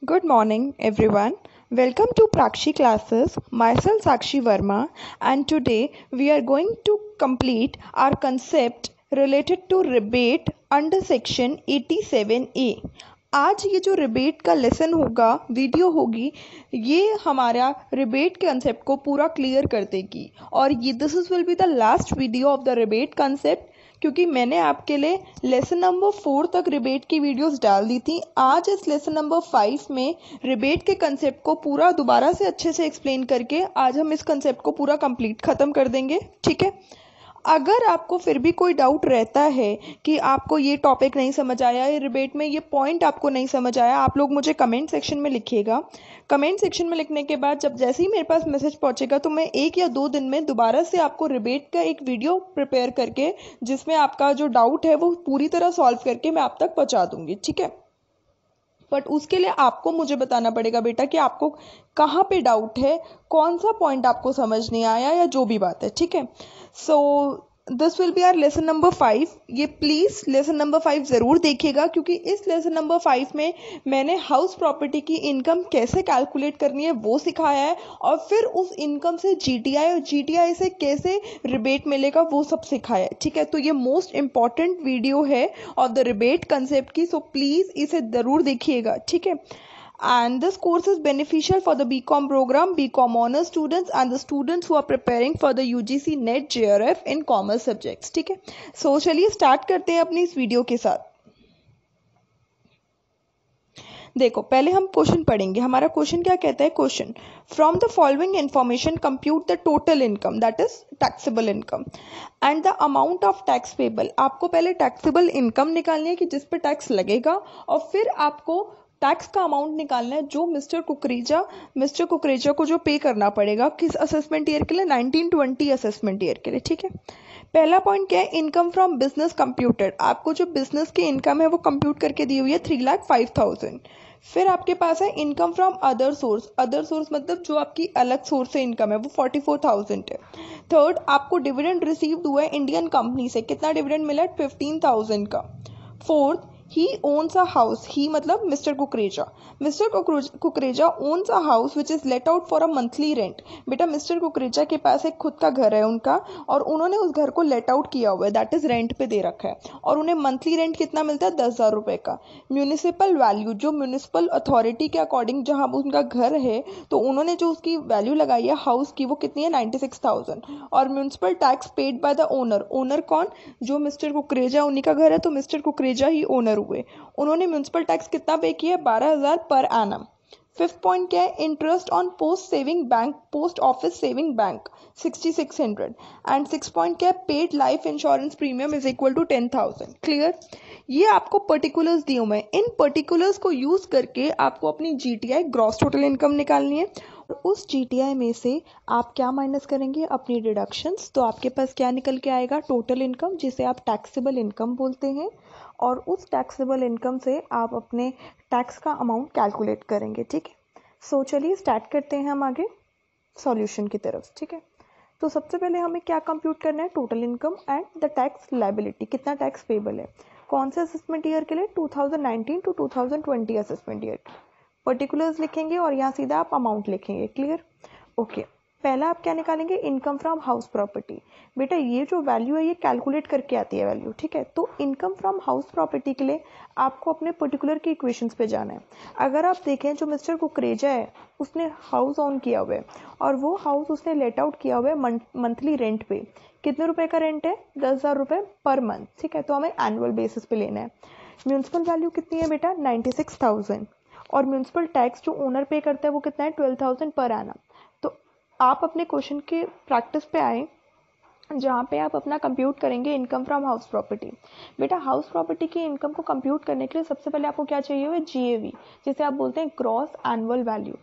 Good morning, everyone. Welcome to Prakshi classes. Myself Sakshi Verma, and today we are going to complete our concept related to rebate under section 87A. आज ये जो rebate का lesson होगा, video होगी, ये हमारा rebate के concept को पूरा क्लियर कर देगी और ये this will be the last video of the rebate concept, क्योंकि मैंने आपके लिए लेसन नंबर 4 तक रिबेट की वीडियोस डाल दी थी। आज इस लेसन नंबर 5 में रिबेट के कंसेप्ट को पूरा दोबारा से अच्छे से एक्सप्लेन करके आज हम इस कंसेप्ट को पूरा कंप्लीट ख़त्म कर देंगे। ठीक है, अगर आपको फिर भी कोई डाउट रहता है कि आपको ये टॉपिक नहीं समझ आया, ये रिबेट में ये पॉइंट आपको नहीं समझ आया, आप लोग मुझे कमेंट सेक्शन में लिखिएगा। कमेंट सेक्शन में लिखने के बाद जब जैसे ही मेरे पास मैसेज पहुंचेगा तो मैं 1 या 2 दिन में दोबारा से आपको रिबेट का एक वीडियो प्रिपेयर करके जिसमें आपका जो डाउट है वो पूरी तरह सॉल्व करके मैं आप तक पहुंचा दूंगी। ठीक है, बट उसके लिए आपको मुझे बताना पड़ेगा बेटा कि आपको कहाँ पे डाउट है, कौन सा पॉइंट आपको समझ नहीं आया या जो भी बात है। ठीक है, so this will be our lesson number 5। ये प्लीज़ लेसन नंबर 5 ज़रूर देखिएगा, क्योंकि इस लेसन नंबर 5 में मैंने हाउस प्रॉपर्टी की इनकम कैसे कैलकुलेट करनी है वो सिखाया है, और फिर उस इनकम से जीटीआई और जीटीआई से कैसे रिबेट मिलेगा वो सब सिखाया है। ठीक है, तो ये मोस्ट इंपॉर्टेंट वीडियो है ऑफ द रिबेट कंसेप्ट की, सो प्लीज़ इसे ज़रूर देखिएगा। ठीक है, and this course is beneficial for the BCom program, BCom honors students and the students who are preparing for the UGC NET JRF in commerce subjects। ठीक है, सो चलिए start करते हैं अपनी इस वीडियो के साथ। देखो, पहले हम क्वेश्चन पढ़ेंगे। हमारा क्वेश्चन क्या कहता है? Question, from the following information compute the total income that is taxable income and the amount of tax payable. आपको पहले टैक्सेबल इनकम निकालनी है कि जिस पे टैक्स लगेगा, और फिर आपको टैक्स का अमाउंट निकालना है जो मिस्टर कुकरेजा को जो पे करना पड़ेगा। किस असेसमेंट ईयर के लिए? 1920 असेसमेंट ईयर के लिए। ठीक है, पहला पॉइंट क्या है? Income from business computed. आपको जो बिजनेस की इनकम है वो कंप्यूट करके दी हुई है 3,05,000। फिर आपके पास है income from other source. Other source मतलब जो आपकी अलग सोर्स से इनकम है वो 44,000 है। थर्ड, आपको डिविडेंड रिसीव्ड हुआ है इंडियन कंपनी से। कितना डिविडेंड मिला है? 15,000 का। Fourth, he owns a house. He मतलब Mr Kukreja. Mr Kukreja owns a house which is let out for a monthly rent. बेटा, मिस्टर कुकरेजा के पास एक खुद का घर है उनका, और उन्होंने उस घर को लेट आउट किया हुआ है, दैट इज रेंट पे दे रखा है, और उन्हें मंथली रेंट कितना मिलता है? 10,000 रुपए का। म्यूनिसिपल वैल्यू, जो म्यूनिसिपल अथॉरिटी के अकॉर्डिंग जहाँ उनका घर है तो उन्होंने जो उसकी वैल्यू लगाई है हाउस की वो कितनी है? 96,000। और municipal tax paid by the owner. Owner कौन? जो मिस्टर कुकरेजा, उन्हीं का घर है तो मिस्टर कुकरेजा ही ओनर हुए। उन्होंने म्यूनिसिपल टैक्स कितना पे किया है? 12,000 पर एनम। फिफ्थ पॉइंट क्या है? Interest on post office saving bank 6600। And six point क्या है? Paid life insurance premium is equal to 10,000। Clear? ये आपको पर्टिकुलर्स दिए हुए हैं। इन पर्टिकुलर्स को यूज करके आपको अपनी जीटीआई ग्रॉस टोटल इनकम निकालनी है। उस जीटीआई में से आप क्या माइनस करेंगे? अपनी डिडक्शंस। तो आपके पास क्या निकल के आएगा? टोटल इनकम, जिसे आप टैक्सेबल इनकम बोलते हैं, और उस टैक्सेबल इनकम से आप अपने टैक्स का अमाउंट कैलकुलेट करेंगे। ठीक है, सो चलिए स्टार्ट करते हैं हम आगे सॉल्यूशन की तरफ। ठीक है, तो सबसे पहले हमें क्या कंप्यूट करना है? Total income and the tax liability. कितना टैक्स पेबल है? कौन से असेसमेंट ईयर के लिए? 2019 टू 2020 असेसमेंट ईयर। पर्टिकुलर्स लिखेंगे और यहाँ सीधा आप अमाउंट लिखेंगे। क्लियर? ओके, पहला आप क्या निकालेंगे? Income from house property. बेटा, ये जो वैल्यू है ये कैलकुलेट करके आती है वैल्यू। ठीक है, तो इनकम फ्रॉम हाउस प्रॉपर्टी के लिए आपको अपने पर्टिकुलर की इक्वेशंस पे जाना है। अगर आप देखें, जो मिस्टर कुकरेजा है उसने हाउस ऑन किया हुआ है, और वो हाउस उसने लेट आउट किया हुआ है मंथली रेंट पे। कितने रुपए का रेंट है? 10,000 रुपये पर मंथ। ठीक है, तो हमें एनुअल बेसिस पे लेना है। म्यूनसिपल वैल्यू कितनी है बेटा? 96,000। और म्यूनसिपल टैक्स जो ओनर पे करता है वो कितना है? 12,000 पर एनम। तो आप अपने क्वेश्चन के प्रैक्टिस पे आए जहाँ पे आप अपना कंप्यूट करेंगे इनकम फ्रॉम हाउस प्रॉपर्टी। बेटा, हाउस प्रॉपर्टी की इनकम को कंप्यूट करने के लिए सबसे पहले आपको क्या चाहिए हुआ? जीएवी, जिसे आप बोलते हैं gross annual value.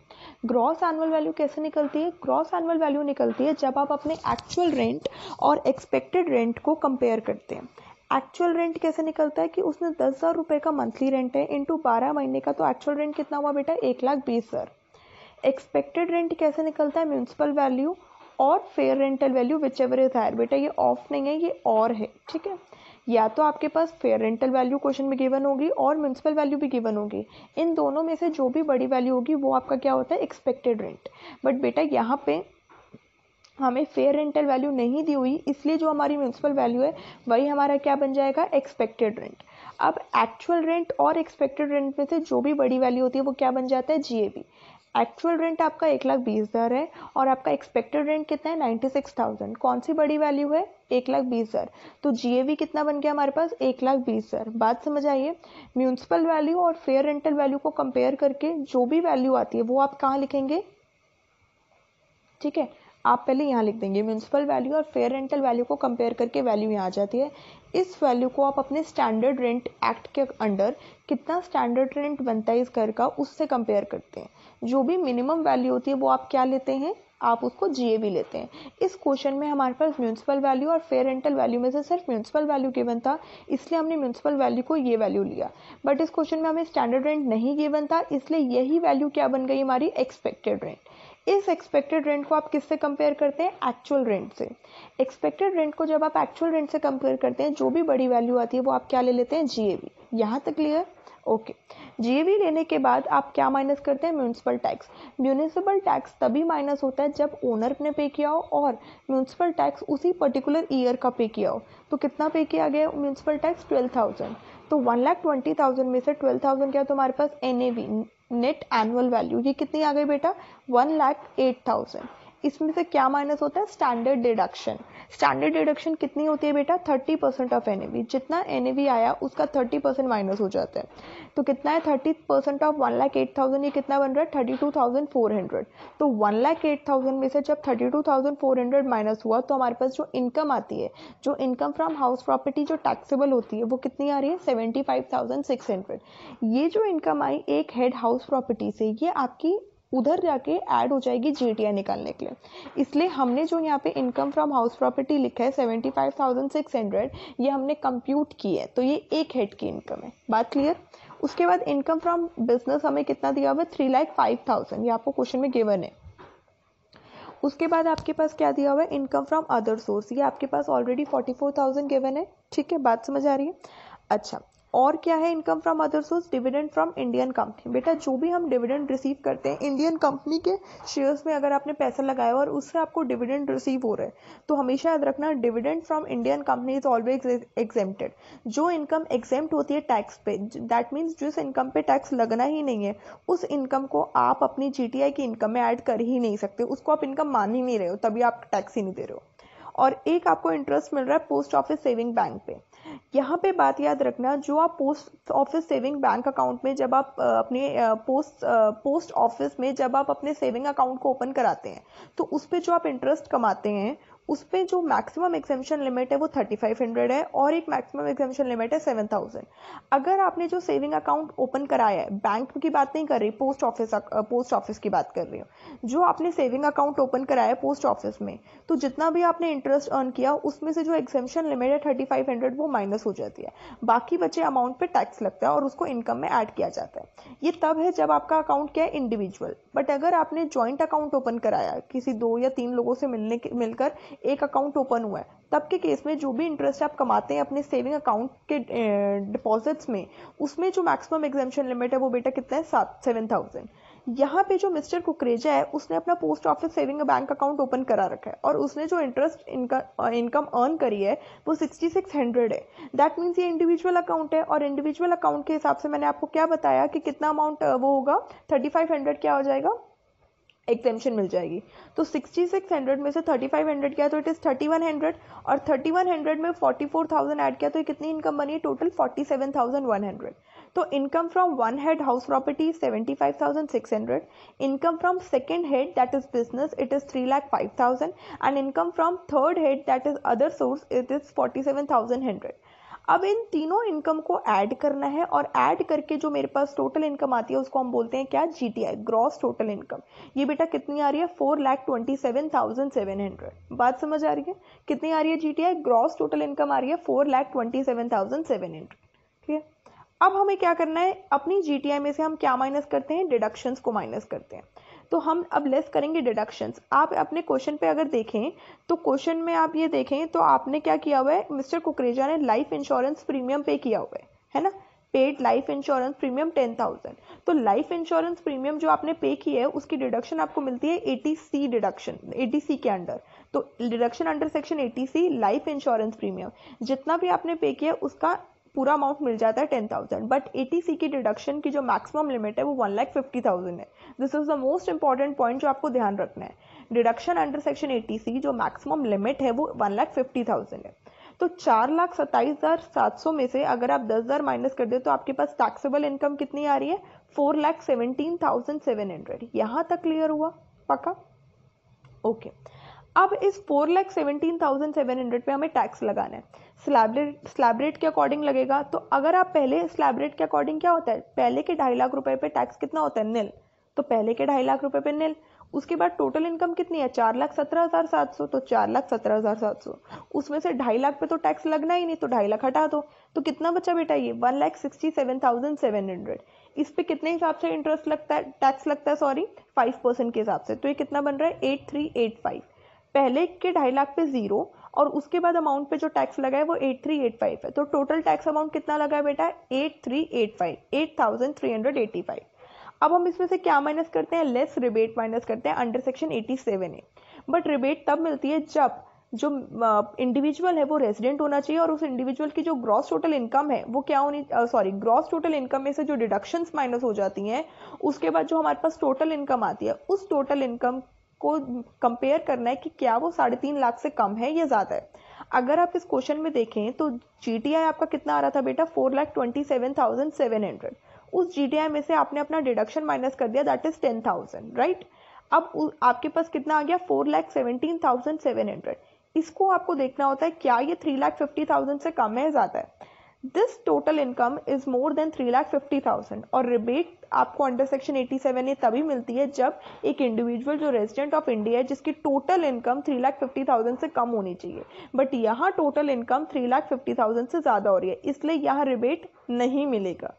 Gross annual value कैसे निकलती है? ग्रॉस एनुअल वैल्यू निकलती है जब आप अपने एक्चुअल रेंट और एक्सपेक्टेड रेंट को कंपेयर करते हैं। एक्चुअल रेंट कैसे निकलता है कि उसने 10,000 रुपये का मंथली रेंट है इंटू 12 महीने का, तो एक्चुअल रेंट कितना हुआ बेटा? 1,20,000। एक्सपेक्टेड रेंट कैसे निकलता है? म्यूनसिपल वैल्यू और fair rental value whichever is higher. बेटा, ये ऑफ नहीं है, ये और है। ठीक है, या तो आपके पास फेयर रेंटल वैल्यू क्वेश्चन में गिवन होगी और म्यूनसिपल वैल्यू भी गिवन होगी। इन दोनों में से जो भी बड़ी वैल्यू होगी वो आपका क्या होता है, एक्सपेक्टेड रेंट। बट बेटा यहाँ पे हमें फेयर रेंटल वैल्यू नहीं दी हुई, इसलिए जो हमारी म्यूनसिपल वैल्यू है वही हमारा क्या बन जाएगा, एक्सपेक्टेड रेंट। अब एक्चुअल रेंट और एक्सपेक्टेड रेंट में से जो भी बड़ी वैल्यू होती है वो क्या बन जाता है, जीएवी। एक्चुअल रेंट आपका 1,20,000 है और आपका एक्सपेक्टेड रेंट कितना है, 96,000। कौन सी बड़ी वैल्यू है, 1,20,000। तो जीएवी कितना बन गया हमारे पास, 1,20,000। बात समझ आइए। म्यूनसिपल वैल्यू और फेयर रेंटल वैल्यू को कंपेयर करके जो भी वैल्यू आती है वो आप कहाँ लिखेंगे, ठीक है, आप पहले यहाँ लिख देंगे म्यूनसिपल वैल्यू और फेयर रेंटल वैल्यू को कंपेयर करके वैल्यू यहाँ आ जाती है। इस वैल्यू को आप अपने स्टैंडर्ड रेंट एक्ट के अंडर कितना स्टैंडर्ड रेंट बनता है इस घर का, उससे कंपेयर करते हैं। जो भी मिनिमम वैल्यू होती है वो आप क्या लेते हैं, आप उसको जीएवी लेते हैं। इस क्वेश्चन में हमारे पास म्यूनसिपल वैल्यू और फेयर रेंटल वैल्यू में से सिर्फ म्यूनसिपल वैल्यू गिवन था, इसलिए हमने म्यूनसिपल वैल्यू को ये वैल्यू लिया। बट इस क्वेश्चन में हमें स्टैंडर्ड रेंट नहीं गिवन था, इसलिए यही वैल्यू क्या बन गई हमारी, एक्सपेक्टेड रेंट। इस एक्सपेक्टेड रेंट को आप किससे कंपेयर करते हैं, एक्चुअल रेंट से। एक्सपेक्टेड रेंट को जब आप एक्चुअल रेंट से कंपेयर करते हैं, जो भी बड़ी वैल्यू आती है वो आप क्या ले लेते हैं, जीएवी। यहाँ तक क्लियर, ओके। जीएवी लेने के बाद आप क्या माइनस करते हैं, म्यूनसिपल टैक्स। म्यूनसिपल टैक्स तभी माइनस होता है जब ओनर ने पे किया हो और म्यूनसिपल टैक्स उसी पर्टिकुलर ईयर का पे किया हो। तो कितना पे किया गया म्यूनसिपल टैक्स, 12,000। तो 1,20,000 में से 12,000 क्या, तुम्हारे पास एनएवी, नेट एनुअल वैल्यू, ये कितनी आ गई बेटा, 1,08,000। इसमें से क्या माइनस होता है, स्टैंडर्ड डिडक्शन। स्टैंडर्ड डिडक्शन कितनी होती है बेटा, 30% ऑफ एनएवी। जितना एनएवी आया उसका 30% माइनस हो जाता है। तो कितना है, 30% ऑफ 1,08,000, ये कितना बन रहा है, 32,400। तो 1,08,000 में से जब 32,400 माइनस हुआ तो हमारे पास जो इनकम आती है, जो इनकम फ्रॉम हाउस प्रॉपर्टी जो टैक्सेबल होती है वो कितनी आ रही है, 75,600। ये जो इनकम आई एक हेड हाउस प्रॉपर्टी से, ये आपकी उधर जाके ऐड हो जाएगी जीटीआई निकालने के लिए। इसलिए हमने जो यहाँ पे इनकम फ्रॉम हाउस प्रॉपर्टी लिखा है 75,600, ये हमने कंप्यूट की है, तो ये एक हेड की इनकम है। बात क्लियर। उसके बाद इनकम फ्रॉम बिजनेस हमें कितना दिया हुआ है, 3,05,000, ये आपको क्वेश्चन में गिवन है। उसके बाद आपके पास क्या दिया हुआ है, इनकम फ्रॉम अदर सोर्स, ये आपके पास ऑलरेडी 44,000 गिवन है। ठीक है, बात समझ आ रही है। अच्छा, और क्या है income from other source, dividend from Indian company. बेटा जो भी हम डिविडेंड रिसीव करते हैं इंडियन कंपनी के शेयर्स में, अगर आपने पैसा लगाया और उससे आपको डिविडेंड रिसीव हो रहा है, तो हमेशा याद रखना dividend from Indian company is always exempted. जो इनकम एग्जेम्प्ट होती है टैक्स पे, दैट मीन्स जिस इनकम पे टैक्स लगना ही नहीं है, उस इनकम को आप अपनी जीटीआई की इनकम में ऐड कर ही नहीं सकते, उसको आप इनकम मान ही नहीं रहे हो, तभी आप टैक्स ही नहीं दे रहे हो। और एक आपको इंटरेस्ट मिल रहा है पोस्ट ऑफिस सेविंग बैंक पे। यहाँ पे बात याद रखना, जो आप post office saving bank account में जब आप अपने पोस्ट ऑफिस में जब आप अपने सेविंग अकाउंट को ओपन कराते हैं, तो उस पर जो आप इंटरेस्ट कमाते हैं उस पर जो मैक्सिमम एग्जेम्पशन लिमिट है वो 3,500 है और एक मैक्सिमम एग्जेम्पशन लिमिट है 7,000। अगर आपने जो सेविंग अकाउंट ओपन कराया है, बैंक की बात नहीं कर रही, पोस्ट ऑफिस की बात कर रही हूँ, जो आपने सेविंग अकाउंट ओपन कराया है पोस्ट ऑफिस में, तो जितना भी आपने इंटरेस्ट अर्न किया उसमें से जो एग्जेम्पशन लिमिट है 3,500 वो माइनस हो जाती है। बाकी बचे अमाउंट पे टैक्स लगता है और उसको इनकम में ऐड किया जाता है। ये तब है जब आपका अकाउंट क्या है, इंडिविजुअल। बट अगर आपने ज्वाइंट अकाउंट ओपन कराया, किसी 2 या 3 लोगों से मिलकर एक अकाउंट ओपन हुआ है, तब के केस में जो भी इंटरेस्ट आप कमाते हैं अपने सेविंग अकाउंट के डिपॉजिट्स में, उसमें जो मैक्सिमम एग्जेम्पशन लिमिट है वो बेटा कितना है, 7,000। यहाँ पे जो मिस्टर कुकरेजा है उसने अपना post office saving bank account open करा रखा है और उसने जो इंटरेस्ट इनकम अर्न करी है वो 6,600 है। दैट मीन्स ये इंडिविजुअल अकाउंट है और इंडिविजुअल अकाउंट के हिसाब से मैंने आपको क्या बताया कि कितना अमाउंट वो होगा, 3,500 क्या हो जाएगा, एग्जेम्पशन मिल जाएगी। तो 6,600 में से 3,500 किया तो इट इज 3,100 और 3,100 में 44,000 ऐड किया तो कितनी इनकम बनी, टोटल 47,100। तो income from one head house property 75,600, income from second head that is business it is 3,05,000 and income from third head that is other source it is 47,100। अब इन तीनों income को ऐड करना है और ऐड करके जो मेरे पास टोटल इनकम आती है उसको हम बोलते हैं क्या, जीटीआई, ग्रॉस टोटल इनकम। ये बेटा कितनी आ रही है, 4,27,700। बात समझ आ रही है, कितनी आ रही है जीटीआई, ग्रॉस टोटल इनकम आ रही है 4,27,700। ठीक है। अब हमें क्या करना है, अपनी जीटीआई में से हम क्या माइनस करते हैं, डिडक्शंस को माइनस करते हैं। तो हम अब लेस करेंगे डिडक्शंस। आप अपने क्वेश्चन पे अगर देखें तो क्वेश्चन में आप ये देखें तो आपने क्या किया हुआ है, मिस्टर कुकरेजा ने लाइफ इंश्योरेंस प्रीमियम पे किया हुआ है ना, पेड लाइफ इंश्योरेंस प्रीमियम 10,000। तो लाइफ इंश्योरेंस प्रीमियम जो आपने पे की है उसकी डिडक्शन आपको मिलती है 80C डिडक्शन, 80C के अंडर। तो deduction under section 80C life insurance premium जितना भी आपने पे किया उसका पूरा अमाउंट मिल जाता है 10,000। बट 80C की डिडक्शन की जो मैक्सिमम लिमिट है वो 1,50,000 है। This is the most important point जो आपको ध्यान रखना है। डिडक्शन अंडर सेक्शन 80C जो मैक्सिमम लिमिट है वो 1,50,000 है। तो 4,27,700 में से अगर आप 10,000 माइनस कर दे तो आपके पास टैक्सेबल इनकम कितनी आ रही है, 4,17,700। यहां तक क्लियर हुआ? पक्का? ओके। अब इस 4,17,700 पे हमें टैक्स लगाना है। स्लैब रेट के अकॉर्डिंग लगेगा। तो अगर आप पहले स्लैब रेट के अकॉर्डिंग क्या होता है, पहले के 2.5 लाख रुपए पे टैक्स कितना होता है, निल। तो पहले के 2.5 लाख रुपए पे निल। उसके बाद टोटल इनकम कितनी है, 4,17,700। तो 4,17,700 उसमें से 2.5 लाख पे तो टैक्स लगना ही नहीं, तो 2.5 लाख हटा दो। तो कितना बचा बेटा, ये 1,67,700। इस पे कितने हिसाब से इंटरेस्ट लगता है, टैक्स लगता है, सॉरी 5% के हिसाब से। तो ये कितना बन रहा है, 8,385। पहले के 2.5 लाख पे 0 और उसके बाद अमाउंट पे जो टैक्स लगा है वो 8,385 है। तो टोटल टैक्स अमाउंट कितना लगा है बेटा, 8,385, 8,385। अब हम इसमें से क्या माइनस करते हैं, लेस रिबेट माइनस करते हैं under section 87A। But rebate तब मिलती है जब जो इंडिविजुअल है वो रेजिडेंट होना चाहिए और उस इंडिविजुअल की जो ग्रॉस टोटल इनकम है वो क्या होनी, सॉरी ग्रॉस टोटल इनकम में से जो डिडक्शंस माइनस हो जाती हैं उसके बाद जो हमारे पास टोटल इनकम आती है उस टोटल इनकम को कंपेयर करना है कि क्या वो 3.5 लाख से कम है या ज्यादा है। अगर आप इस क्वेश्चन में देखें तो जीटीआई आपका कितना आ रहा था बेटा, 4,27,700। उस जीटीआई में से आपने अपना डिडक्शन माइनस कर दिया, दैट इज 10,000, राइट। अब आपके पास कितना आ गया, 4,17,700। इसको आपको देखना होता है क्या ये 3,50,000 से कम है, ज्यादा है। This total income is more than 3,50,000 और रिबेट आपको अंडर सेक्शन 87A तभी मिलती है जब एक इंडिविजुअल जो रेजिडेंट ऑफ इंडिया है जिसकी टोटल इनकम 3,50,000 से कम होनी चाहिए, बट यहाँ टोटल इनकम 3,50,000 से ज्यादा हो रही है, इसलिए यहाँ रिबेट नहीं मिलेगा।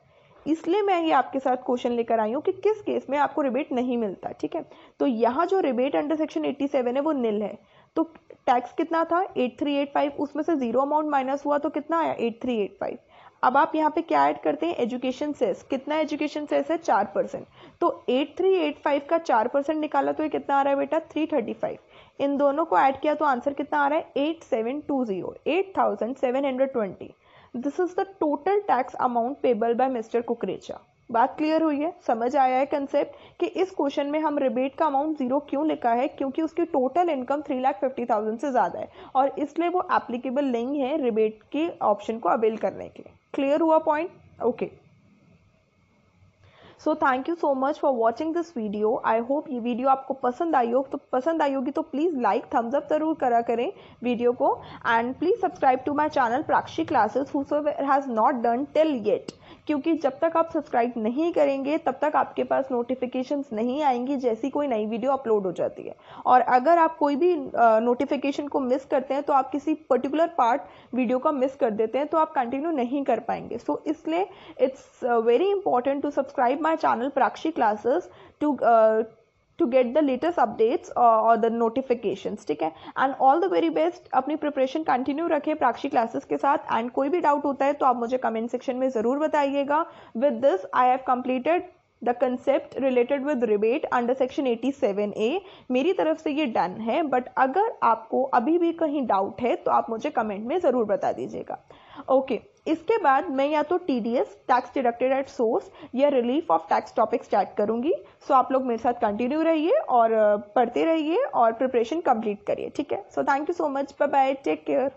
इसलिए मैं ये आपके साथ क्वेश्चन लेकर आई हूँ कि किस केस में आपको रिबेट नहीं मिलता, ठीक है। तो यहाँ जो रिबेट अंडर सेक्शन 87 है वो निल है। तो टैक्स कितना था, 8,385, उसमें से 0 अमाउंट माइनस हुआ तो कितना आया, 8,385। अब आप यहाँ पे क्या ऐड करते हैं, एजुकेशन सेस। कितना एजुकेशन सेस है, 4%। तो 8,385 का 4% निकाला तो ये कितना आ रहा है बेटा, 335। इन दोनों को ऐड किया तो आंसर कितना आ रहा है, 8,720, 8,720। This is the total tax amount payable by mister Kukreja. बात क्लियर हुई है, समझ आया है कंसेप्ट कि इस क्वेश्चन में हम रिबेट का अमाउंट 0 क्यों लिखा है, क्योंकि उसकी टोटल इनकम 3,50,000 से ज्यादा है और इसलिए वो एप्लीकेबल नहीं है रिबेट के ऑप्शन को अवेल करने के लिए। क्लियर हुआ point? Okay. So thank you so much for watching this video. I hope ये वीडियो आपको पसंद आई हो, तो पसंद आई होगी तो प्लीज़ लाइक थम्स अप जरूर करा करें वीडियो को, and please subscribe to my channel Prakshi classes whosoever has not done till yet, क्योंकि जब तक आप सब्सक्राइब नहीं करेंगे तब तक आपके पास नोटिफिकेशंस नहीं आएंगी जैसी कोई नई वीडियो अपलोड हो जाती है। और अगर आप कोई भी नोटिफिकेशन को मिस करते हैं तो आप किसी पर्टिकुलर पार्ट वीडियो का मिस कर देते हैं तो आप कंटिन्यू नहीं कर पाएंगे। सो इसलिए it's very important to subscribe my channel Prakshi classes to get the latest updates or the notifications, ठीक है। And all the very best. अपनी प्रिपरेशन कंटिन्यू रखें प्राक्षी क्लासेस के साथ, एंड कोई भी डाउट होता है तो आप मुझे कमेंट सेक्शन में ज़रूर बताइएगा। With this I have completed the concept related with rebate under section 87A। मेरी तरफ से ये डन है, बट अगर आपको अभी भी कहीं डाउट है तो आप मुझे कमेंट में ज़रूर बता दीजिएगा। ओके इसके बाद मैं या तो TDS tax deducted at source या relief of tax topic start करूंगी। सो आप लोग मेरे साथ कंटिन्यू रहिए और पढ़ते रहिए और प्रिपरेशन कंप्लीट करिए, ठीक है। So thank you so much, bye bye, take care.